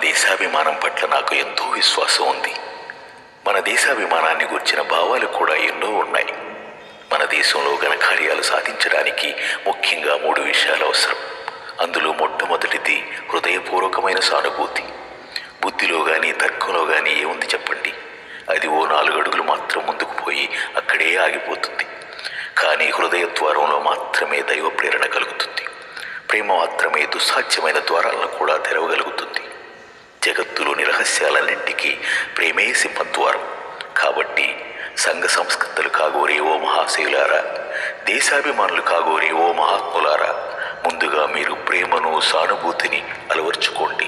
దేశాభిమానం పట్ల నాకు ఎంతో విశ్వాసం ఉంది. మన దేశాభిమానాన్ని గురించిన భావాలు కూడా ఎన్నో ఉన్నాయి. మన దేశంలో ఘనకార్యాలు సాధించడానికి ముఖ్యంగా 3 విషయాలు అవసరం. అందులో మొట్టమొదటిది హృదయపూర్వకమైన సానుభూతి. బుద్ధిలో కానీ తర్కంలో కానీ ఏముంది చెప్పండి? అది ఓ 4 అడుగులు మాత్రం ముందుకు పోయి అక్కడే ఆగిపోతుంది. కానీ హృదయ ద్వారంలో మాత్రమే దైవ ప్రేరణ కలుగుతుంది. ప్రేమ మాత్రమే దుస్సాధ్యమైన ద్వారాలను కూడా తెరవగలుగుతుంది. జగత్తులోని రహస్యాలన్నింటికీ ప్రేమే సింహద్వారం. కాబట్టి సంఘ సంస్కృతులు కాగోరే ఓ మహాశయులారా, దేశాభిమానులు కాగోరే ఓ మహాత్ములారా, ముందుగా మీరు ప్రేమను సానుభూతిని అలవర్చుకోండి.